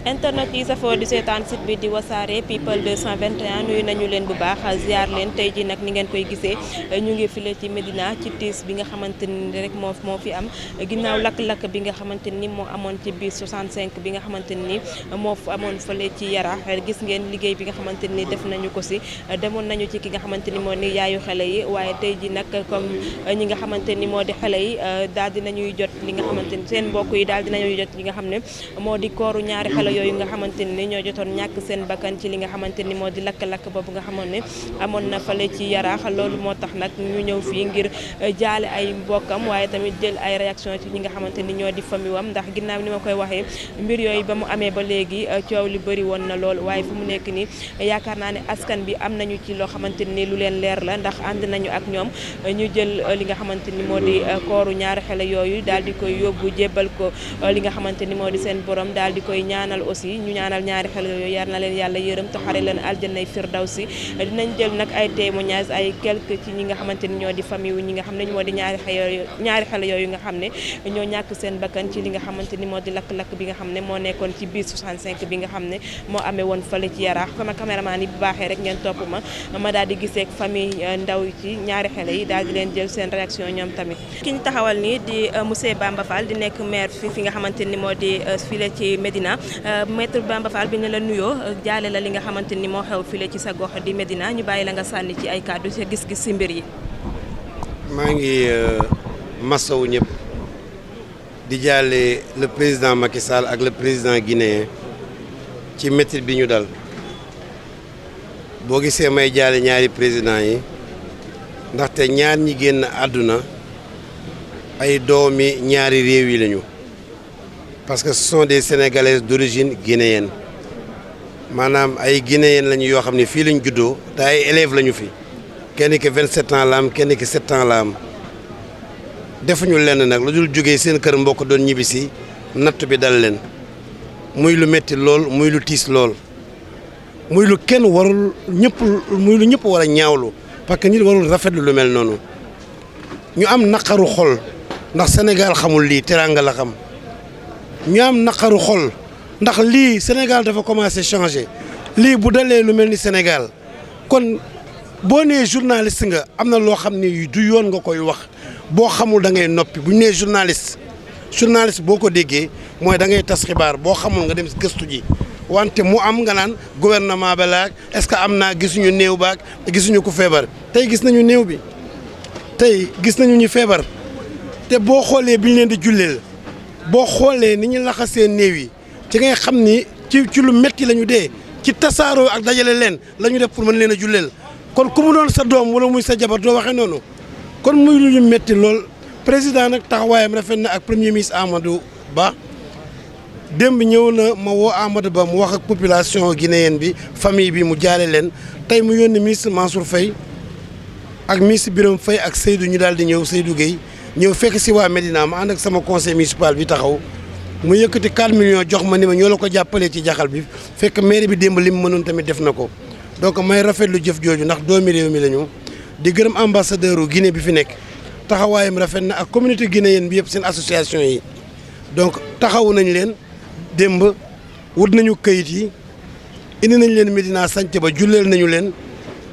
internet yi safoo di seetaan site bi di wasaare people 221 nuyu nañu leen bu baax ziar leen tey ji nag ni ngeen koy gisee ñu ngi file ci Médina ci tiis bi nga xamante ni rek moo fi am ginnaaw lakk-lakk bi nga xamante ni moo amoon ci biir 65 bi nga xamante ni moo amoon fële ci Yara gis ngeen liggéey bi nga xamante ni def nañu ko si demoon nañu ci ki nga xamante ni moo ni yaayu xale yi waaye tey ji nag comme ñi nga xamante ni moo di xale yi daal dinañuy jot li nga xamante ni seen mbokk yi daal dinañuy jot li nga xam ne moo di kooru ñaari xale yooyu nga xamante ni ñoo jotoon ñàkk seen bakkan ci li nga xamante ni moo di lakk-lakk boobu nga xamoon ne amoon na fale ci Yaraax loolu moo tax nag ñu ñëw fii ngir jaale ay mbokkam waaye tamit jël ay réaction ci ñi nga xamante ni ñoo di famille wam ndax ginnaaw ni ma koy waxee mbir yooyu ba mu amee ba léegi coow li bëri woon na lool waaye fu mu nekk ni yaakaar naa ne askan bi am nañu ci loo xamante ni lu leen leer la ndax ànd nañu ak ñoom ñu jël li nga xamante ni moo di kooru ñaari xale yooyu daal di koy yóbbu jébbal ko li nga xamante ni moo di seen borom daal di koy ñaanal aussi ñu ñaanal ñaari xale yooyu yar na leen yàlla yërëm te xare leen aljanay firdawsi dinañ jël nag ay témoignages ay quelques ci ñi nga xamante ni ñoo di famille wu ñi nga xam ne moo di ñaari xale yooyu nga xam ne ñoo ñàkk seen bakkan ci li nga xamante ni moo di lakk-lakk bi nga xam ne moo nekkoon ci biir 65 bi nga xam ne moo amee woon fële ci Yaraax sama caméraman yi bu baaxee rek ngeen topp ma daal di gisee ak famille ndaw ci ñaari xale yi daal di leen jël seen réaction ñoom tamit ki ñu taxawal nii di monsieur Bamba Fall di nekk maire fi nga xamante ni moo di file ci Médina maître Bamba Fall bi ne la nuyoo jaale la li nga xamante ni moo xew file ci sa gox di Médina ñu bàyyi la nga sànni ci ay kàddu sa gis-gis si mbir yi. maa ngi masawu ñëpp di jaale le président Macky Sall ak le président guinéen ci métit bi ñu dal boo gisee may jaale ñaari président yi ndaxte ñaar ñi génn àdduna ay doomi ñaari réew yi lañu parce que ce sont des Sénégalaises d'origine guinéenne maanaam ay guinéen lañu yoo xam ne fii lañ juddoo te ay élèves lañu fi kenn ki 27 ans la am kenn ki 7 ans la am defuñu lenn nag lu dul jógee seen kër mbokk doon ñibbisi natt bi dal leen muy lu metti lool muy lu tiis lool muy lu kenn warul ñëpp war a ñaawlu parce que nit warul rafetlu lu mel noonu ñu am naqaru xol ndax Sénégal xamul lii teraanga la xam ñu am naqaru xol ndax lii Sénégal dafa commencé changer lii bu dalee lu mel ni Sénégal kon boo nee journaliste nga am na loo xam ni du yoon nga koy wax boo xamul da ngay noppi bu ñu nee journaliste boo ko déggee mooy da ngay tas xibaar boo xamul nga dem gëstu ji wante mu am nga naan gouvernement ba laag est-ce que am naa gisuñu néew baag gisuñu ko feebar tey gis nañu néew bi tey gis nañu ñu feebar te boo xoolee bi ñu leen di julleel boo xoolee ni ñu laxasee néew yi ci ngay xam ni ci lu metti la ñu dee ci tasaaroo ak dajale leen la ñu def pour mën leen a julleel kon ku mu doon sa doom wala muy sa jabar doo waxee noonu kon muy lu ñu metti lool président nag taxawaayam rafet na ak premier ministre Amadou Ba démb ñëw na ma woo Amadou Ba mu wax ak population guinéenne bi famille bi mu jaale leen tey mu yónni ministre Mansour Faye ak ministre Birame Faye ak Seydou ñu daal di ñëw Seydou Gueye ñëw fekk si waa Médina ma ànd ak sama conseil municipal bi taxaw mu yëkkati 4 millions jox ma ni ma ñoo la ko jàppalee ci jaxal bi fekk mairie bi démb li mu mënoon tamit def na ko donc may rafetlu jëf jooju ndax doomi réew mi la ñu di gërëm ambassadeur u Guinée bi fi nekk taxawaayam rafet na ak communauté guinéenne bi yëpp seen association yi donc taxawu nañ leen démb wut nañu këyit yi indi nañ leen Médina sanc ba julleel nañu leen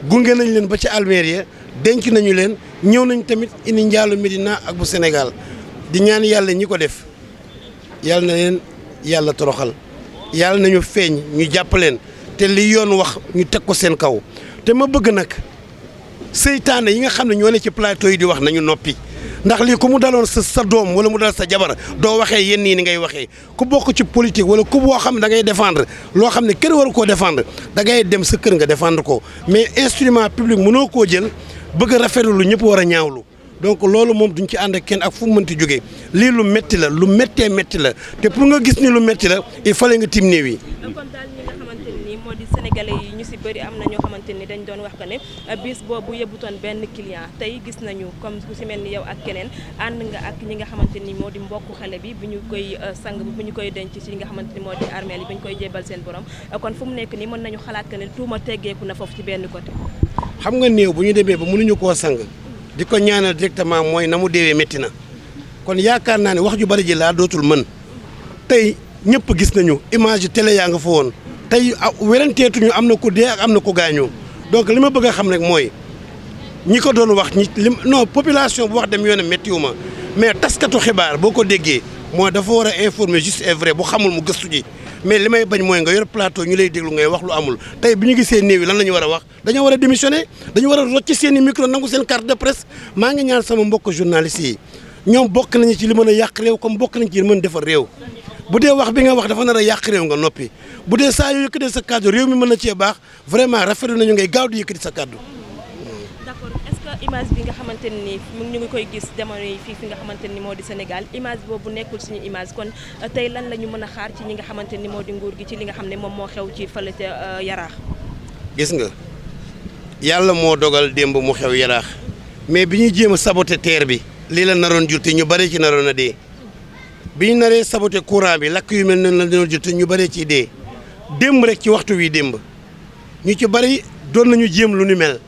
gunge nañ leen ba ci Almeria denc nañu leen ñëw nañ tamit indi njaalu Médina ak bu Sénégal di ñaan yàlla ñi ko def yàlla na leen yàlla toroxal yàlla nañu feeñ ñu jàpp leen te li yoon wax ñu teg ko seen kaw te ma bëgg nag seytaane yi nga xam ne ñoo ne ci plateau yi di wax nañu noppi ndax lii ku mu daloon sa doom wala mu dal sa jabar doo waxee yenn yi ni ngay waxee ku bokk ci politique wala ku boo xam ne da ngay défendre loo xam ne kenn waru koo défendre da ngay dem sa kër nga défendre ko mais instrument public mënoo koo jël bëgg a rafetlu lu ñëpp war a ñaawlu donc loolu moom duñ ci ànd ak kenn ak fu mu mënti jógee lii lu métti la lu méttee métti la te pour nga gis ni lu métti la il fallait nga tim néew yi. kon daal ñi nga xamante ni moo di sénégalais yi ñu si bëri am na ñoo xamante ni dañ doon wax que ne bis boobu yëbutoon benn client tey gis nañu comme ku si mel ni yow ak keneen ànd nga ak ñi nga xamante ni moo di mbokku xale bi bu ñu koy sang bu ñu koy denc ci li nga xamante ni moo di armeel yi bu ñu koy jébal seen borom kon fu mu nekk nii mën nañu xalaat que ne tuuma teggeeku na foofu ci benn côté. xam nga néew bu ñu demee ba mënuñu koo sang di ko ñaanal directement mooy na mu deewee métti na kon yaakaar naa ne wax ju bari ji laa dootul mën tey ñëpp gis nañu image télé yaa nga fa woon tey weranteetuñu am na ku dee ak am na ku gaañoo donc li ma bëgg a xam rek mooy ñi ko doon wax non population bu wax dem yoonam méttiwu ma mais taskatu xibaar boo ko déggee mooy dafa war a informer juste et vrai bu xamul mu gëstu ji mais li may bañ mooy nga yor plateau ñu lay déglu ngay wax lu amul tey bi ñu gisee néew yi lan la ñu war a wax dañoo war a démissionner dañu war a rocc seen i micro nangu seen carte de presse maa ngi ñaan sama mbokk journalistes yi ñoom bokk nañu ci li mën a yàq réew comme bokk nañu ci li mën a defar réew bu dee wax bi nga wax dafa nar a yàq réew nga noppi bu dee saa yu yëkkatee sa kàddu réew mi mën na cee baax vraiment rafetlu nañu ngay gaaw di yëkkati sa kàddu. d'accord est-ce que image bi nga xamante ni ñu ngi koy gis jamono yi fii fi nga xamante ni moo di Sénégal image boobu nekkul suñu image kon tey lan la ñu mën a xaar ci ñi nga xamante ni moo di nguur gi ci li nga xam ne moom moo xew ci fële ca Yaraax. gis nga yàlla moo dogal démb mu xew Yaraax mais bi ñuy jéem a saboter terre bi lii la naroon jur te ñu bari ci naroon a dee bi ñu naree saboter courant bi lakk yu mel noonu la naroon jur te ñu bari ci dee démb rek ci waxtu wi démb ñu ci bari doon nañu jéem lu ni mel.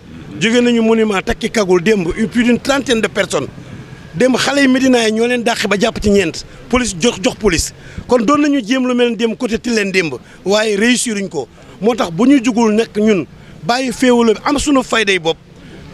jóge nañu monument takki kagul démb plus d'une trentaine de personnes démb xale yi Médina yi ñoo leen dàq ba jàpp ci ñeent police jox police kon doon nañu jéem lu mel démb côté Tilène démb waaye réussiruñ ko moo tax bu ñu jugul nekk ñun bàyyi féewalo bi am suñu fayday bopp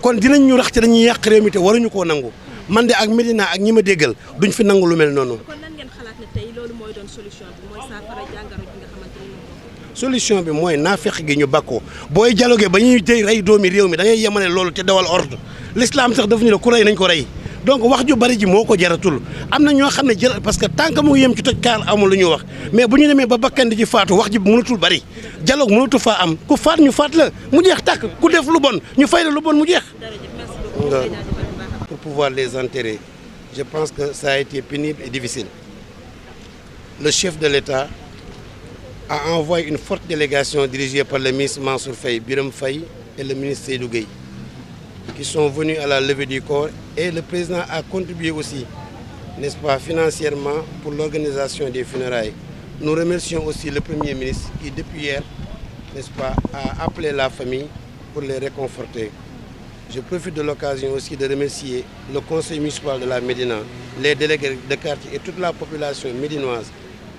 kon dinañ ñu rax ci dañuy yàq réew mi te waruñu koo nangu man de ak Médina ak ñi ma déggal duñ fi nangu lu mel noonu. kon lan ngeen xalaat ne tey loolu mooy doon solution bi mooy saafara jàngoro bi nga xamante ni solution bi mooy naafeq gi ñu bakkoo booy dialogué ba ñuy tey rey doomi réew mi da ngay yemale loolu te dawal ordre l'islam sax daf ñu la ku rey nañ ko rey donc wax ju bari ji moo ko jaratul am na ñoo xam ne jël parce que tant que mu ngi yem ci toj kaar amul lu ñu wax mais bu ñu demee ba bakkan di ci faatu wax ji mënatul bari dialogue mënatul faa am ku faat ñu faat la mu jeex tàkk ku def lu bon ñu fay la lu bon mu jeex. Pour pouvoir les enterrer je pense que ça a été pénible et difficile. Le chef de l'État a envoyé une forte délégation dirigée par le ministre Mansour Faye, Birame Faye et le ministre Seydou Gueye, qui sont venus à la levée du corps et le président a contribué aussi, n'est-ce pas, financièrement pour l'organisation des funérailles. Nous remercions aussi le Premier ministre qui depuis hier, n'est-ce pas, a appelé la famille pour les réconforter. Je profite de l'occasion aussi de remercier le conseil municipal de la Médina, les délégués de quartier et toute la population médinoise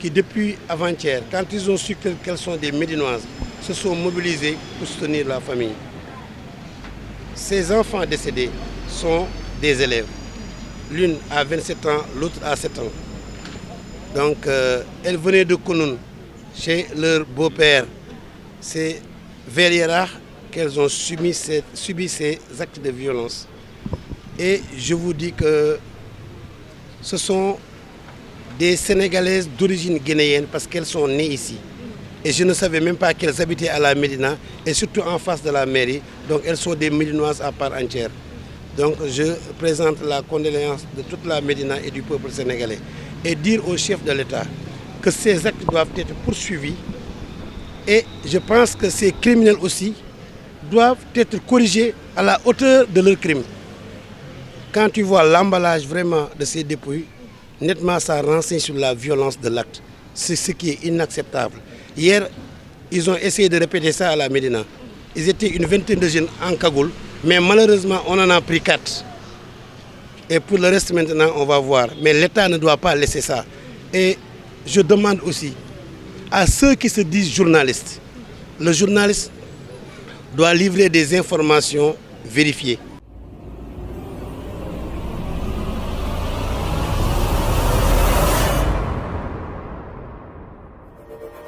qui depuis avant-hier, quand ils ont su qu'elles sont des Médinoises, se sont mobilisés pour soutenir la famille. Ces enfants décédés sont des élèves. L'une a 27 ans, l'autre a 7 ans. Donc, elles venaient de Kounoun, chez leur beau-père. C'est vers Yaraax qu'elles ont subi ces actes de violence. Et je vous dis que ce sont des Sénégalaises d'origine guinéenne parce qu'elles sont nées ici. Et je ne savais même pas qu'elles habitaient à la Médina et surtout en face de la mairie. Donc elles sont des Médinoises à part entière. Donc je présente la condoléance de toute la Médina et du peuple sénégalais. Et dire au chef de l'État que ces actes doivent être poursuivis. Et je pense que ces criminels aussi doivent être corrigés à la hauteur de leurs crimes. Quand tu vois l'emballage vraiment de ces dépouilles, nettement ça renseigne sur la violence de l'acte. C'est ce qui est inacceptable. Hier, ils ont essayé de répéter ça à la Médina. Ils étaient une vingtaine de jeunes en cagoule, mais malheureusement on en a pris 4. Et pour le reste maintenant on va voir. Mais l'État ne doit pas laisser ça. Et je demande aussi à ceux qui se disent journalistes, le journaliste doit livrer des informations vérifiées.